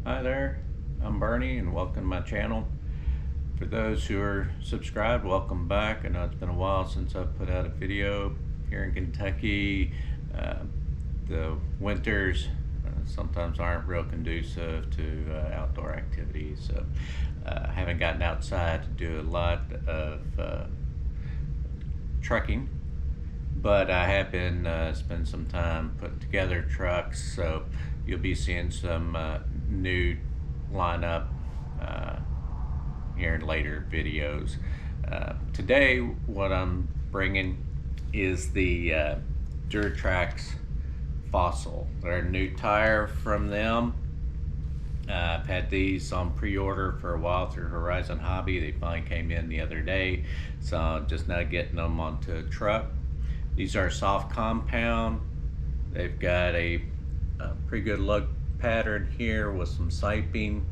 Hi there, I'm Bernie and welcome to my channel. For those who are subscribed, welcome back. I know it's been a while since I've put out a video here in Kentucky. The winters sometimes aren't real conducive to outdoor activities, so I haven't gotten outside to do a lot of trucking, but I have been spending some time putting together trucks, so you'll be seeing some new lineup here in later videos. Today what I'm bringing is the Duratrax Fossil. They're a new tire from them. I've had these on pre-order for a while through Horizon Hobby. They finally came in the other day, so I'm just now getting them onto a truck. These are soft compound. They've got a pretty good lug pattern here with some siping.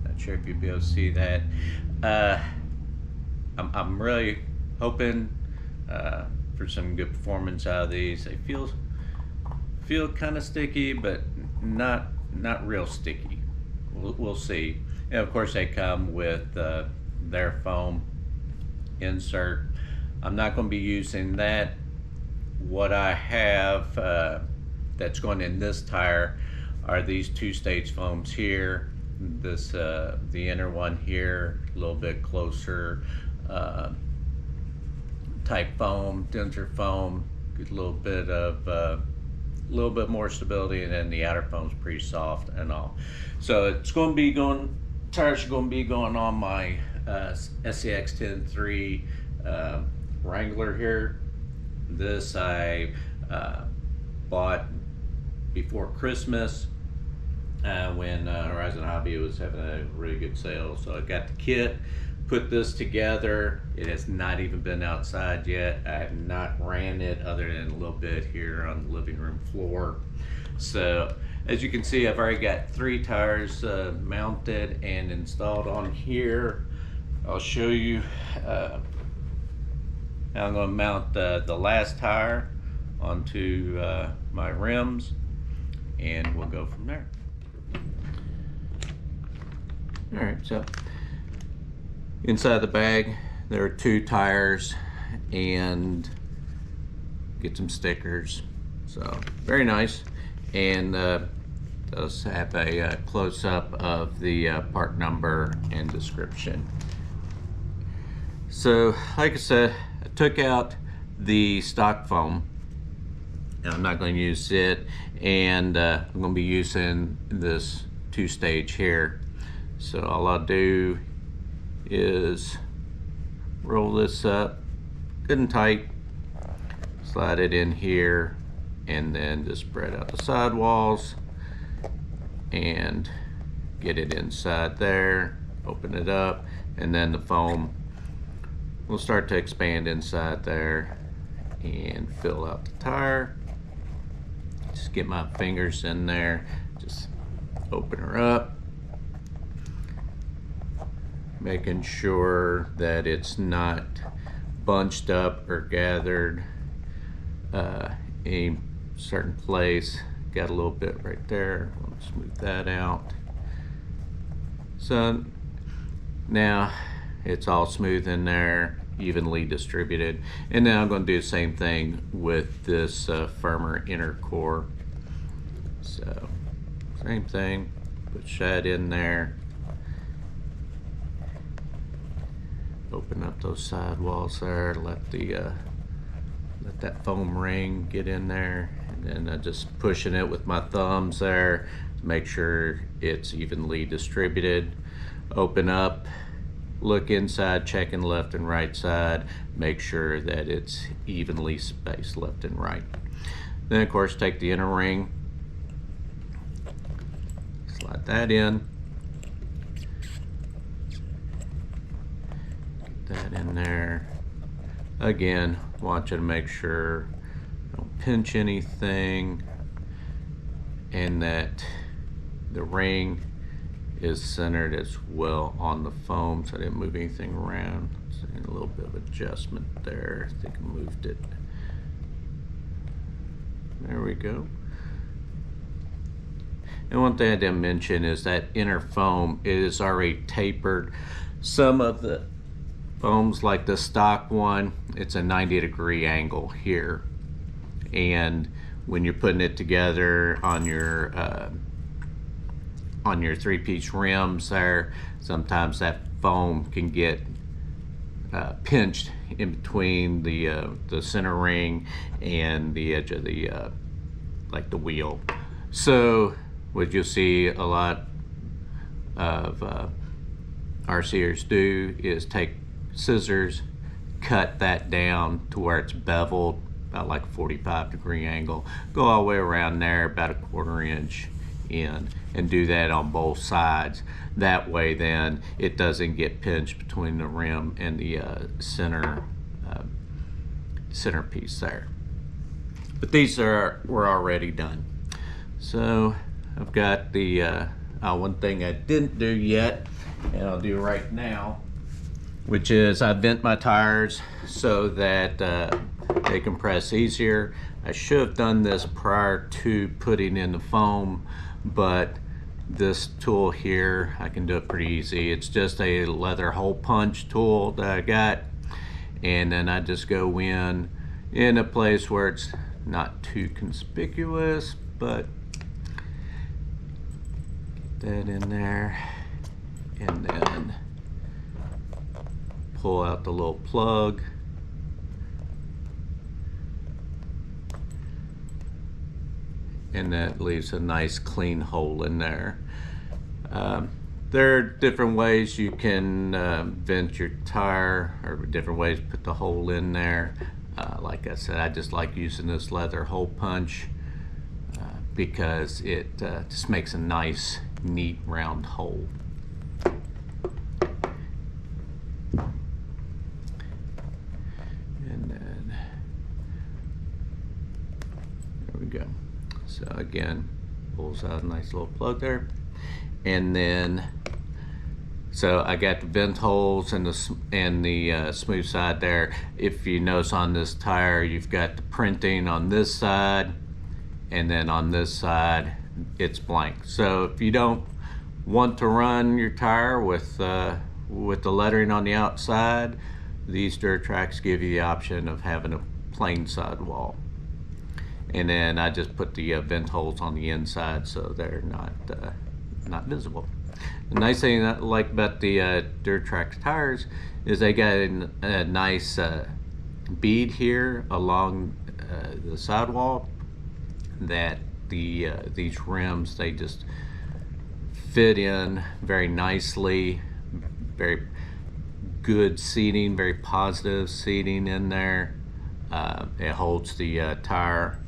Not sure if you'll be able to see that. I'm really hoping for some good performance out of these. They feel kind of sticky, but not real sticky. We'll see. And of course they come with their foam insert. I'm not going to be using that. What I have that's going in this tire are these two-stage foams here. This the inner one here, a little bit closer type foam, denser foam, a little bit more stability, and then the outer foam's pretty soft and all. So it's going to be tires are going to be going on my SCX 10.3 Wrangler here. This I bought before Christmas when Horizon Hobby was having a really good sale. So I got the kit, put this together. It has not even been outside yet. I have not ran it other than a little bit here on the living room floor. So as you can see, I've already got 3 tires mounted and installed on here. I'll show you how I'm going to mount the last tire onto my rims, and we'll go from there. Alright, so inside the bag there are 2 tires and get some stickers, so very nice. And does have a close-up of the part number and description. So like I said, I took out the stock foam and I'm not going to use it, and I'm going to be using this 2-stage here. So all I'll do is roll this up good and tight, slide it in here, and then just spread out the sidewalls and get it inside there, open it up, and then the foam will start to expand inside there and fill out the tire. Just get my fingers in there, just open her up, making sure that it's not bunched up or gathered in a certain place. Got a little bit right there. I'll smooth that out. So now it's all smooth in there, evenly distributed. And now I'm going to do the same thing with this firmer inner core. So same thing, put that in there, open up those sidewalls there, let that foam ring get in there, and then just pushing it with my thumbs there to make sure it's evenly distributed. Open up, look inside, checking left and right side, make sure that it's evenly spaced left and right. Then of course take the inner ring, slide that in, get that in there. Again, watching to make sure don't pinch anything, and that the ring is centered as well on the foam, so I didn't move anything around. So a little bit of adjustment there. I think I moved it. There we go. And one thing I didn't mention is that inner foam is already tapered. Some of the foams, like the stock one, it's a 90-degree angle here. And when you're putting it together on your 3-piece rims there, sometimes that foam can get pinched in between the center ring and the edge of the like the wheel. So what you'll see a lot of RCers do is take scissors, cut that down to where it's beveled about like a 45-degree angle, go all the way around there about a 1/4 inch in, and do that on both sides. That way then it doesn't get pinched between the rim and the centerpiece there. But these were already done. So I've got the one thing I didn't do yet, and I'll do right now, which is I bent my tires so that they compress easier. I should have done this prior to putting in the foam, but this tool here, I can do it pretty easy. It's just a leather hole punch tool that I got, and then I just go in a place where it's not too conspicuous, but get that in there, and then pull out the little plug. And that leaves a nice clean hole in there. There are different ways you can vent your tire, or different ways to put the hole in there. Like I said, I just like using this leather hole punch because it just makes a nice, neat, round hole. And then there we go. So again, pulls out a nice little plug there, and then so I got the vent holes and the smooth side there. If you notice on this tire, you've got the printing on this side, and then on this side it's blank. So if you don't want to run your tire with the lettering on the outside, these Duratrax give you the option of having a plain sidewall. And then I just put the vent holes on the inside so they're not visible. The nice thing that I like about the Duratrax tires is they got a nice bead here along the sidewall that these rims, they just fit in very nicely. Very good seating, very positive seating in there. It holds the tire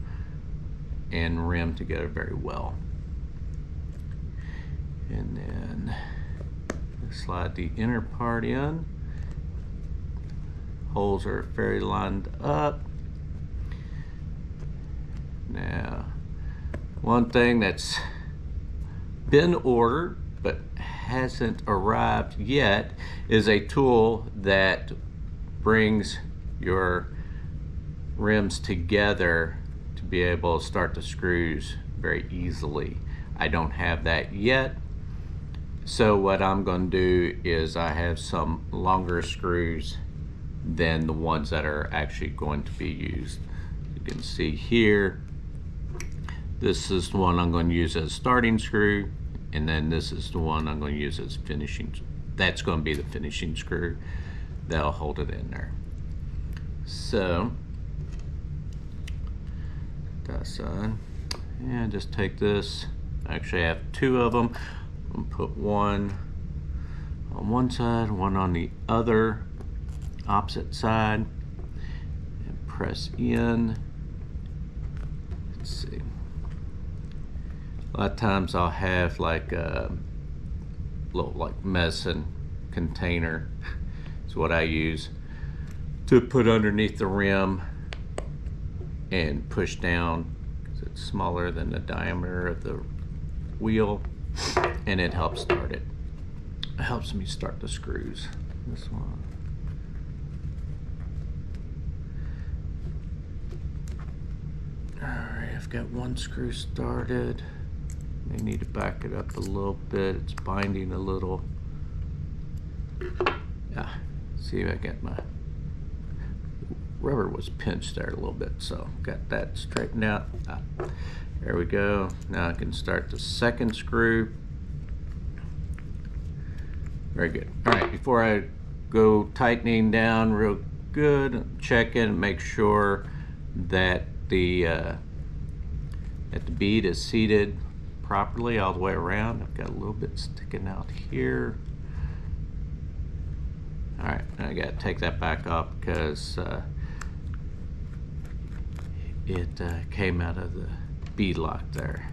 and rim together very well. And then slide the inner part in. Holes are fairly lined up. Now, one thing that's been ordered but hasn't arrived yet is a tool that brings your rims together to be able to start the screws very easily. I don't have that yet, so what I'm going to do is I have some longer screws than the ones that are actually going to be used. You can see here, this is the one I'm going to use as starting screw, and then this is the one I'm going to use as finishing. That's going to be the finishing screw that'll hold it in there. So that side, and just take this. Actually, I have two of them. I'm gonna put one on one side, one on the other, opposite side, and press in. Let's see. A lot of times I'll have like a little like medicine container. It's what I use to put underneath the rim and push down because it's smaller than the diameter of the wheel, and it helps start it. It helps me start the screws. This one. Alright, I've got one screw started. May need to back it up a little bit. It's binding a little. Yeah, see if I get my rubber was pinched there a little bit, so got that straightened out. There we go. Now I can start the second screw. Very good. All right, before I go tightening down real good, check in, make sure that the bead is seated properly all the way around. I've got a little bit sticking out here. All right, I got to take that back off because it came out of the bead lock there.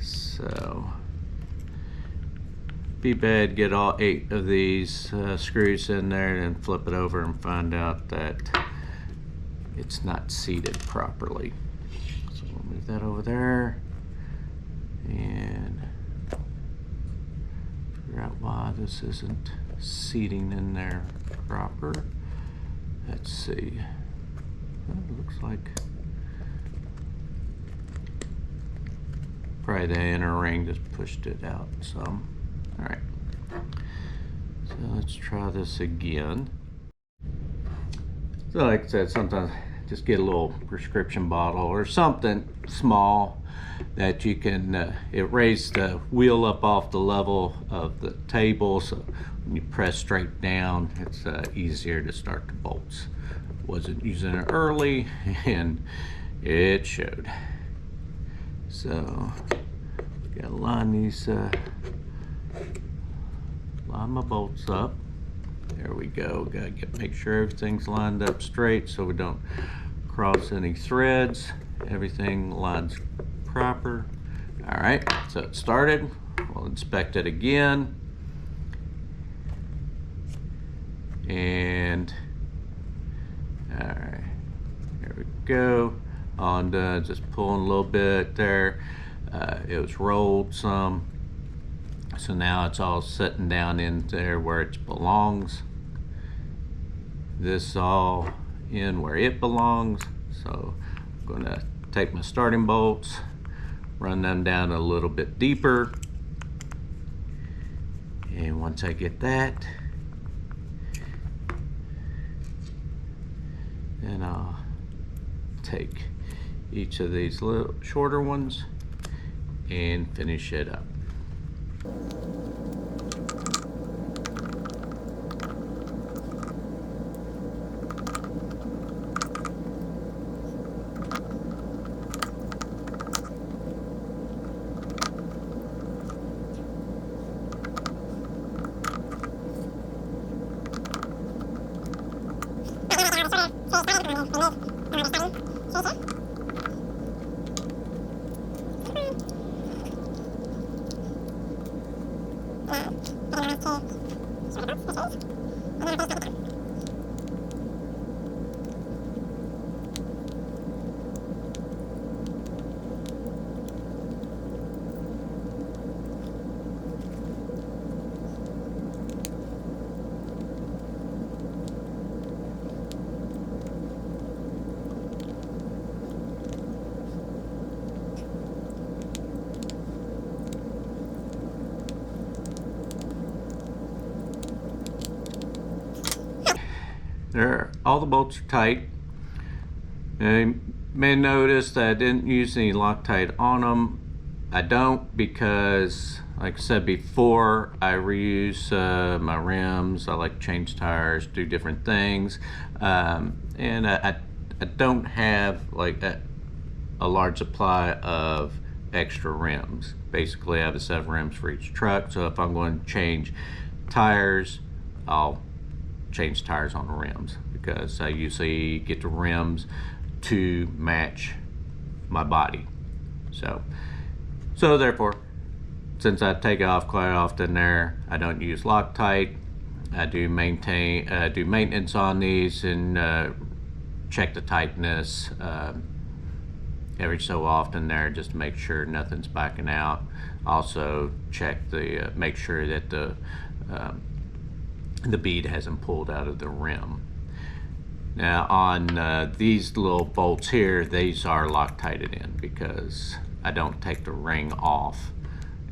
So be bad, get all 8 of these screws in there and then flip it over and find out that it's not seated properly. So we'll move that over there and figure out why this isn't seating in there proper. Let's see. It looks like probably the inner ring just pushed it out some. All right, so let's try this again. So like I said, sometimes just get a little prescription bottle or something small that you can, it raised the wheel up off the level of the table, so when you press straight down, it's easier to start the bolts. Wasn't using it early and it showed. So gotta line these line my bolts up. There we go. Gotta make sure everything's lined up straight so we don't cross any threads. Everything lines proper. All right, so it started. We'll inspect it again. And all right, there we go. On just pulling a little bit there. It was rolled some. So now it's all sitting down in there where it belongs. This all in where it belongs. So I'm gonna take my starting bolts, run them down a little bit deeper. And once I get that, then I'll take each of these little shorter ones and finish it up. There, all the bolts are tight. And you may notice that I didn't use any Loctite on them. I don't because, like I said before, I reuse my rims. I like to change tires, do different things, and I don't have like a large supply of extra rims. Basically, I have a set of rims for each truck. So if I'm going to change tires, I'll change tires on the rims because I usually get the rims to match my body. So therefore, since I take it off quite often there, I don't use Loctite. I do maintenance on these and check the tightness every so often there just to make sure nothing's backing out. Also check the make sure that the bead hasn't pulled out of the rim. Now on these little bolts here, these are Loctited in because I don't take the ring off,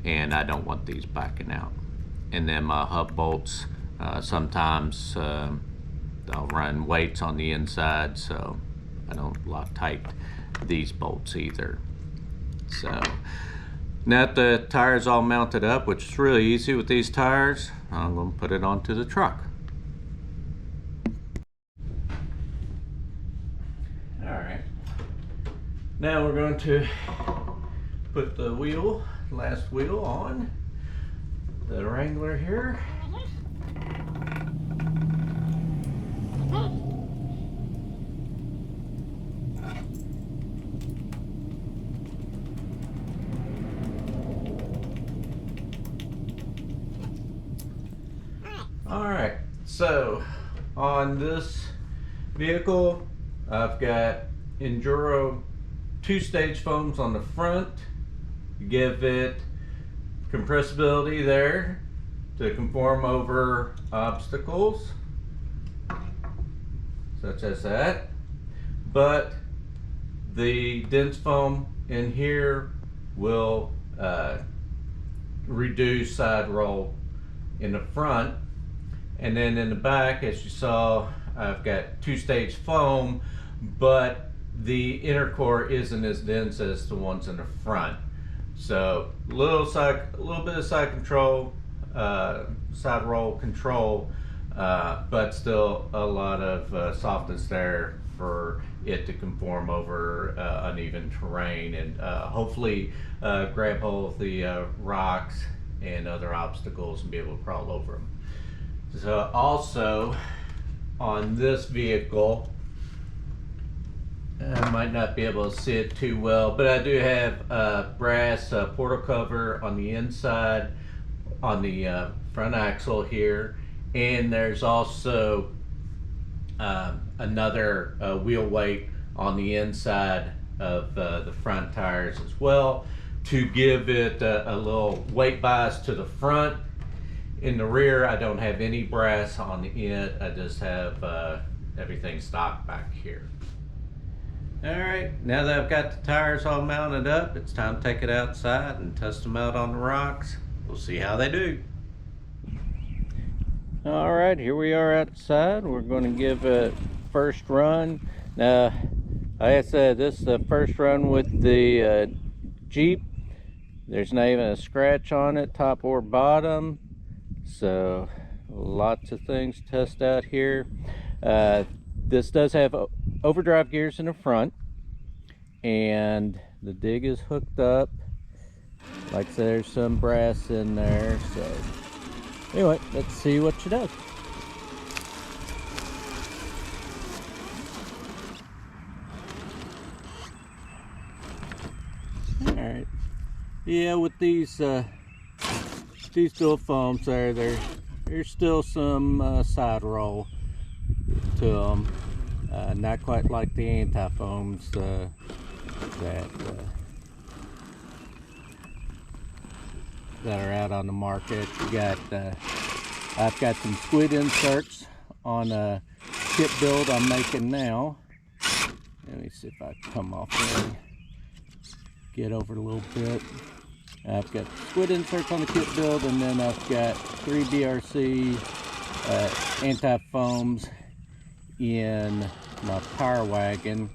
and I don't want these backing out. And then my hub bolts, sometimes I'll run weights on the inside, so I don't lock tight these bolts either. So now that the tire's all mounted up, which is really easy with these tires, I'm going to put it onto the truck. Alright, now we're going to put the last wheel on the Wrangler here. Alright, so on this vehicle I've got Enduro 2-stage foams on the front to give it compressibility there to conform over obstacles such as that, but the dense foam in here will reduce side roll in the front. And then in the back, as you saw, I've got 2-stage foam, but the inner core isn't as dense as the ones in the front. So a little bit of side control, side roll control, but still a lot of softness there for it to conform over uneven terrain, and hopefully grab hold of the rocks and other obstacles and be able to crawl over them. So also on this vehicle, I might not be able to see it too well, but I do have a brass portal cover on the inside on the front axle here, and there's also another wheel weight on the inside of the front tires as well to give it a little weight bias to the front. In the rear, I don't have any brass on the end. I just have everything stock back here. All right, now that I've got the tires all mounted up, it's time to take it outside and test them out on the rocks. We'll see how they do. All right, here we are outside. We're going to give a first run. Now, like I said, this is the first run with the Jeep. There's not even a scratch on it, top or bottom. So lots of things to test out here. This does have overdrive gears in the front, and the dig is hooked up. Like I said, there's some brass in there. So anyway, let's see what she does. All right, yeah, with these dual foams there's still some side roll to them, not quite like the anti-foams that are out on the market. You got I've got some squid inserts on a kit build I'm making now. Let me see if I can come off there and get over a little bit. I've got squid inserts on the kit build, and then I've got 3 BRC anti-foams in my Power Wagon.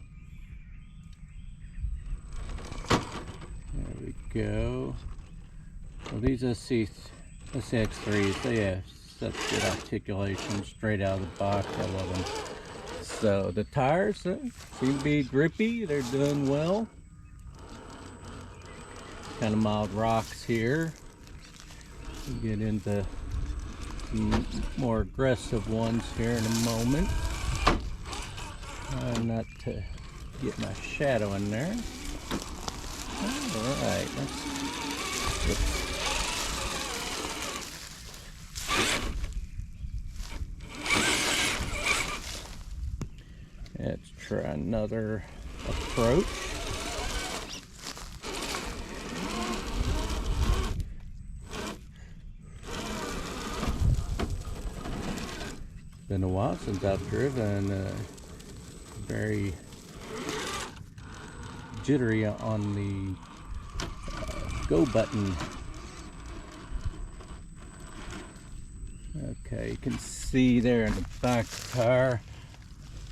There we go. Well, these SCX3s, they have such good articulation straight out of the box. I love them. So the tires seem to be grippy. They're doing well. Kind of mild rocks here. We'll get into some more aggressive ones here in a moment. Not to get my shadow in there. Alright, let's try another approach. Been a while since I've driven, very jittery on the go button. Okay, you can see there in the back tire.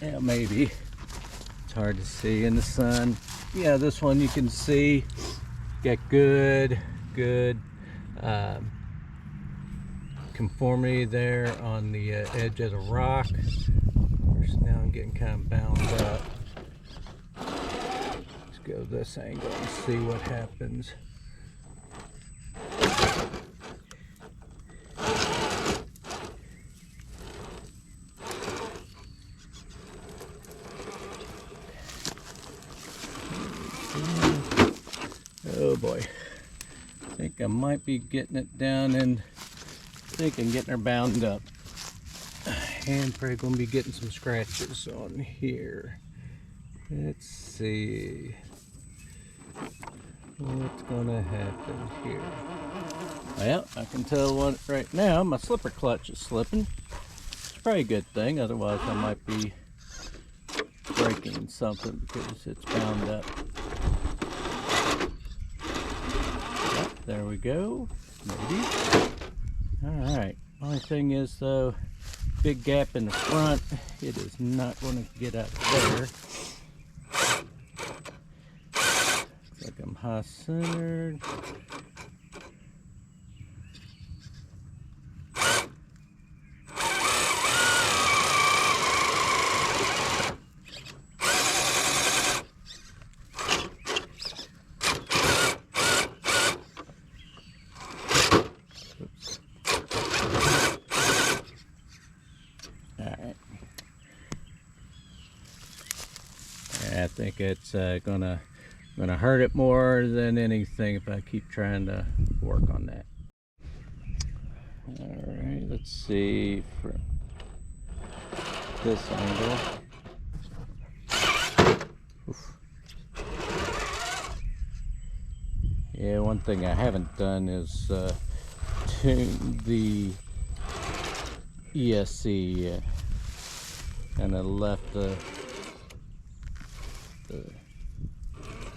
Yeah, maybe. It's hard to see in the sun. Yeah, this one you can see. Got good conformity there on the edge of the rock. Now I'm getting kind of bound up. Let's go this angle and see what happens. Oh boy, I think I might be getting it down and thinking getting her bound up. And probably going to be getting some scratches on here. Let's see what's going to happen here. Well, I can tell what right now my slipper clutch is slipping. It's probably a good thing, otherwise I might be breaking something because it's bound up. Yep, there we go. Maybe. Alright, only thing is though, big gap in the front. It is not going to get out there. Looks like I'm high centered. I think it's gonna hurt it more than anything if I keep trying to work on that. All right, let's see from this angle. Oof. Yeah, one thing I haven't done is tune the ESC yet, and I left the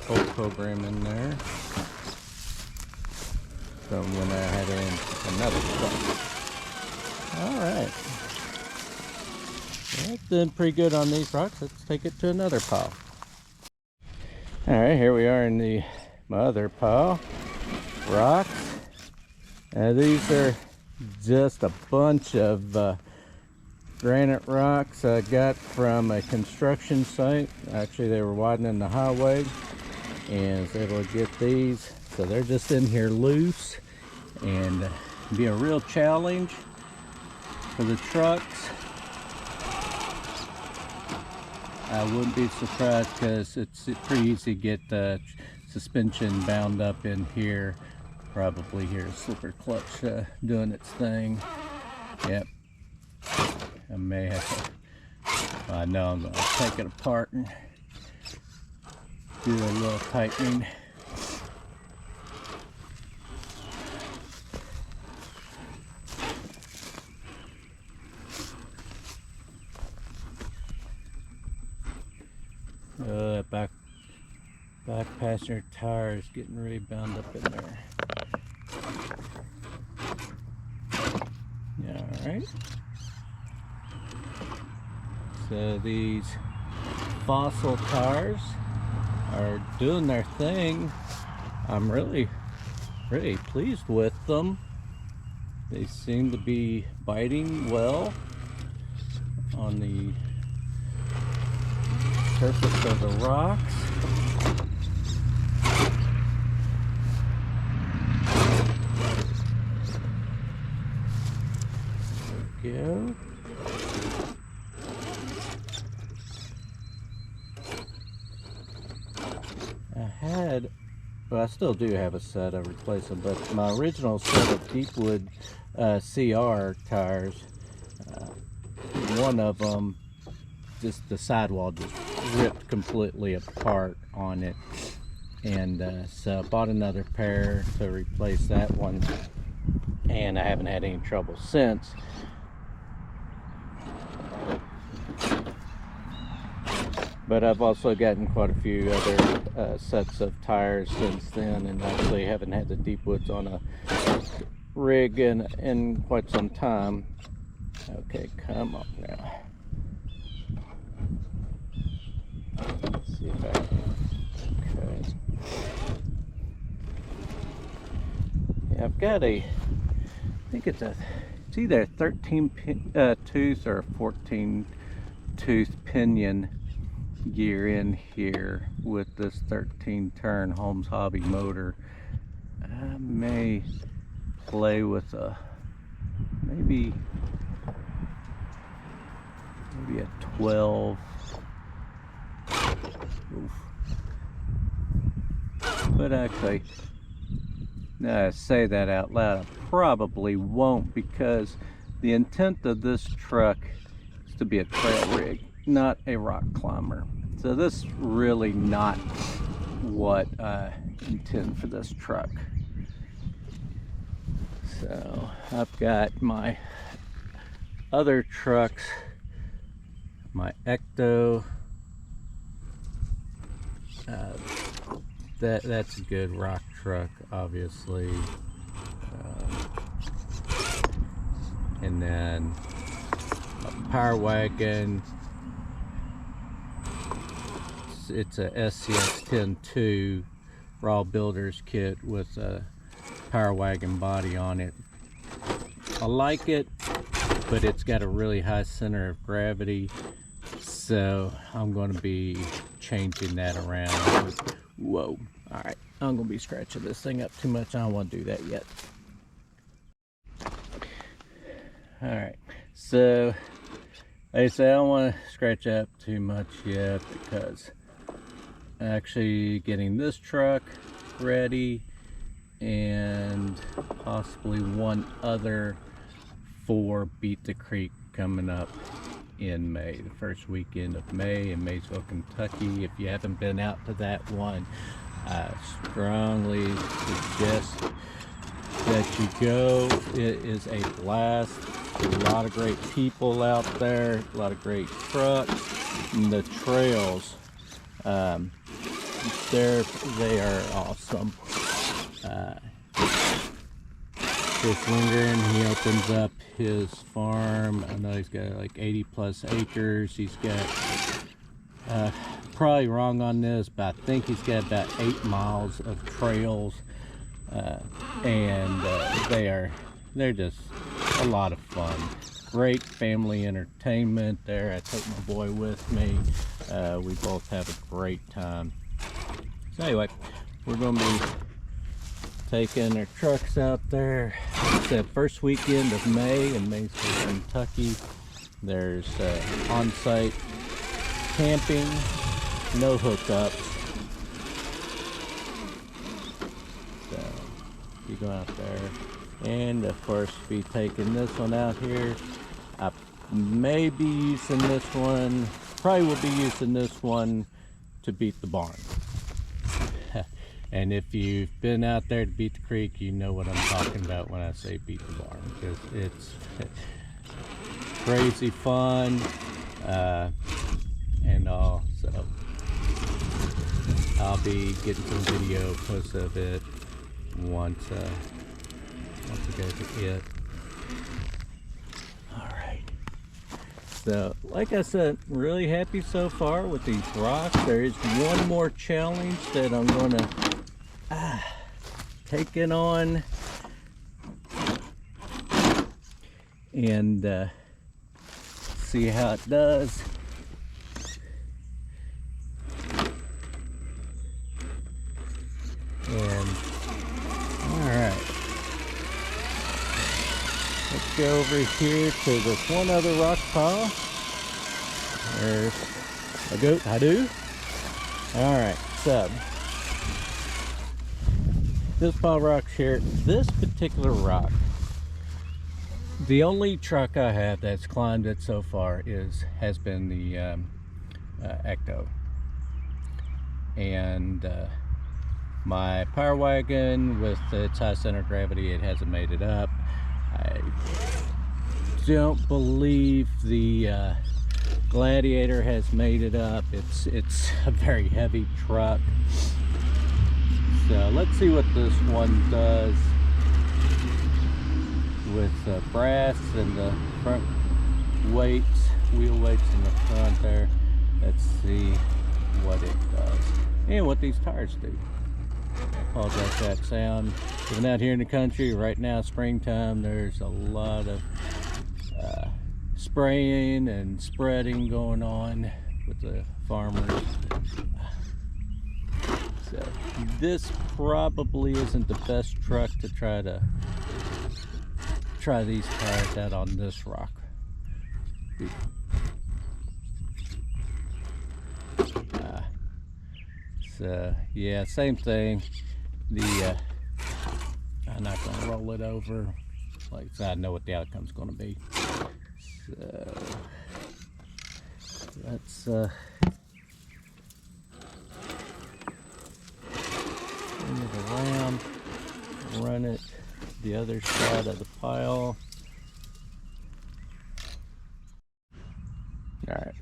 whole program in there from when I had in another one. Alright. Well, it's been pretty good on these rocks. Let's take it to another pile. Alright, here we are in my other pile. Rocks. These are just a bunch of granite rocks I got from a construction site. Actually, they were widening the highway and I was able to get these. So they're just in here loose and be a real challenge for the trucks. I wouldn't be surprised because it's pretty easy to get the suspension bound up in here. Probably hear a slipper clutch doing its thing. Yep. I may have to, I know I'm going to take it apart and do a little tightening. Back passenger tire is getting really bound up in there. Alright. So these Fossil tires are doing their thing. I'm really pleased with them. They seem to be biting well on the surface of the rocks. There we go. Well, I still do have a set of replacement, but my original set of Deepwood CR tires, one of them, just the sidewall just ripped completely apart on it, and so I bought another pair to replace that one, and I haven't had any trouble since. but I've also gotten quite a few other sets of tires since then, and actually haven't had the deep woods on a rig in quite some time. Okay, come on now. Let's see if I can. Okay. Yeah, I've got I think it's either a 13 tooth or a 14 tooth pinion gear in here with this 13 turn Holmes Hobby motor. I may play with maybe a 12. Oof. But actually, now I say that out loud, I probably won't, because the intent of this truck is to be a trail rig, not a rock climber. So this is really not what I intend for this truck. So I've got my other trucks, my Ecto, that's a good rock truck, obviously, and then a Power Wagon. It's a SCX 10.2 raw builder's kit with a Power Wagon body on it. I like it, but it's got a really high center of gravity, so I'm going to be changing that around. Whoa. All right, I'm going to be scratching this thing up too much. I don't want to do that yet. All right, so like I say, I don't want to scratch up too much yet, because actually getting this truck ready and possibly one other for Beat the Creek coming up in May, the first weekend of May in Maysville, Kentucky. If you haven't been out to that one, I strongly suggest that you go. It is a blast. A lot of great people out there, a lot of great trucks, and the trails, they are awesome. Chris Lindgren, he opens up his farm. I know he's got like 80 plus acres. He's got, probably wrong on this, but I think he's got about 8 miles of trails, and they're just a lot of fun. Great family entertainment there. I take my boy with me. We both have a great time. So anyway, we're going to be taking our trucks out there. It's the first weekend of May in Maysville, Kentucky. There's on-site camping, no hookups. So you go out there, and of course be taking this one out here. I may be using this one, probably will be using this one to beat the barn. And if you've been out there to Beat the Creek, you know what I'm talking about when I say beat the barn, because it's crazy fun and all. So I'll be getting some video posts of it once we go to it. All right. So, like I said, really happy so far with these rocks. There is one more challenge that I'm going to take it on and see how it does. And all right, let's go over here to this one other rock pile. There's a goat. I do. All right, so this pile of rocks here, this particular rock, the only truck I have that's climbed it so far has been the Ecto, and my Power Wagon with its high center of gravity, it hasn't made it up. I don't believe the Gladiator has made it up. It's a very heavy truck. So let's see what this one does with the brass and the front weights, wheel weights in the front there. Let's see what it does and what these tires do. I apologize for that sound. Living out here in the country right now, springtime, there's a lot of spraying and spreading going on with the farmers. So this probably isn't the best truck to try these tires out on this rock. So yeah, same thing. I'm not gonna roll it over. Like I said, I know what the outcome's gonna be. So let's turn it around, run it the other side of the pile. Alright,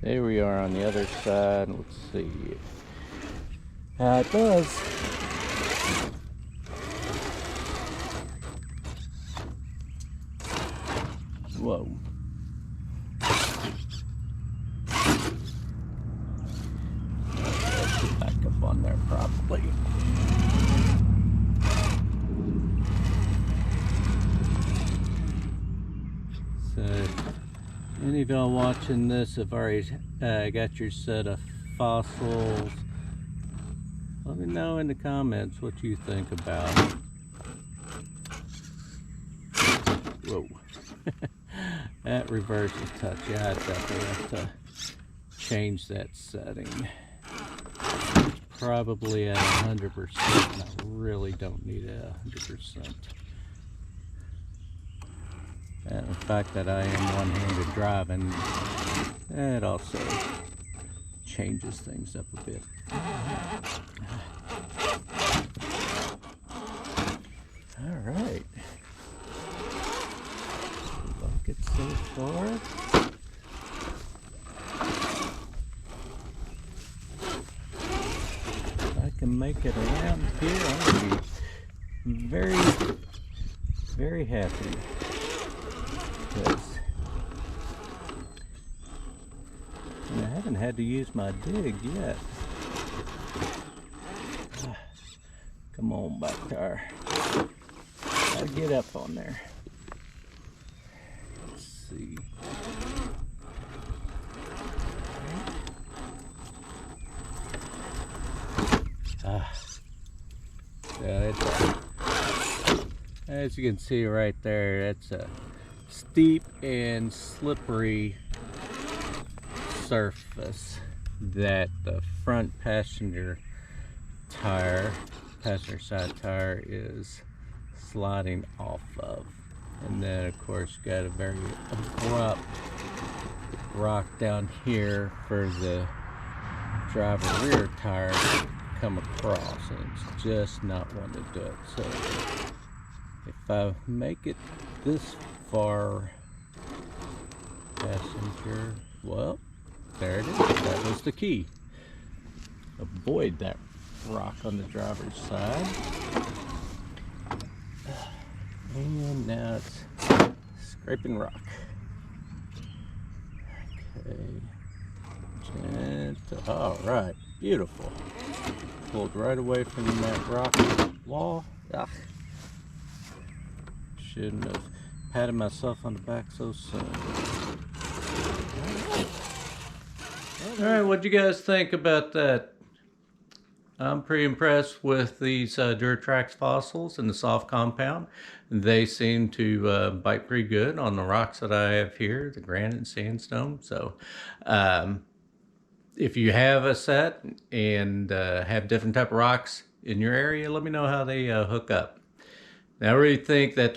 there we are on the other side. Let's see how it does. Whoa. Let's get back up on there probably. So, any of y'all watching this have already got your set of fossils? Let me know in the comments what you think about it. Whoa. That reverse is touchy. I definitely have to change that setting. It's probably at 100%, and I really don't need it at 100%. And the fact that I am one-handed driving, it also changes things up a bit. All right. Like it so far. If I can make it around here, I'm gonna be very, very happy. Because I haven't had to use my dig yet. Come on, back tire. Gotta get up on there. Let's see. Yeah, as you can see right there, it's a steep and slippery surface that the front passenger side tire is sliding off of. And then of course got a very abrupt rock down here for the driver rear tire to come across, and it's just not one to do it. So if I make it this far passenger, well, there it is. That was the key. Avoid that rock on the driver's side. And now it's scraping rock. Okay. Gentle. All right. Beautiful. Pulled right away from that rock wall. Ah. Shouldn't have patted myself on the back so soon. Alright, what'd you guys think about that? I'm pretty impressed with these Duratrax fossils and the soft compound. They seem to bite pretty good on the rocks that I have here, the granite and sandstone. So if you have a set and have different type of rocks in your area, let me know how they hook up. Now, I really think that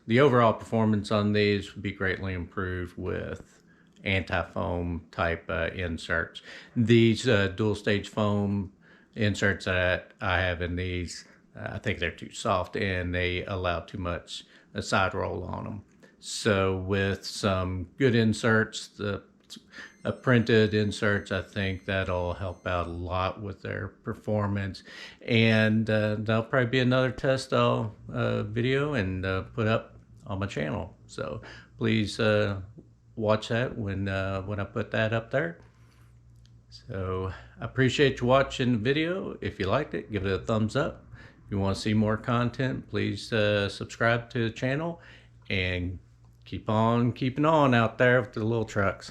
the overall performance on these would be greatly improved with anti-foam type inserts. These dual stage foam inserts that I have in these, I think they're too soft and they allow too much side roll on them. So with some good inserts, the printed inserts. I think that'll help out a lot with their performance. And that'll probably be another test video and put up on my channel. So please watch that when I put that up there. So I appreciate you watching the video. If you liked it, give it a thumbs up. If you want to see more content, please subscribe to the channel and keep on keeping on out there with the little trucks.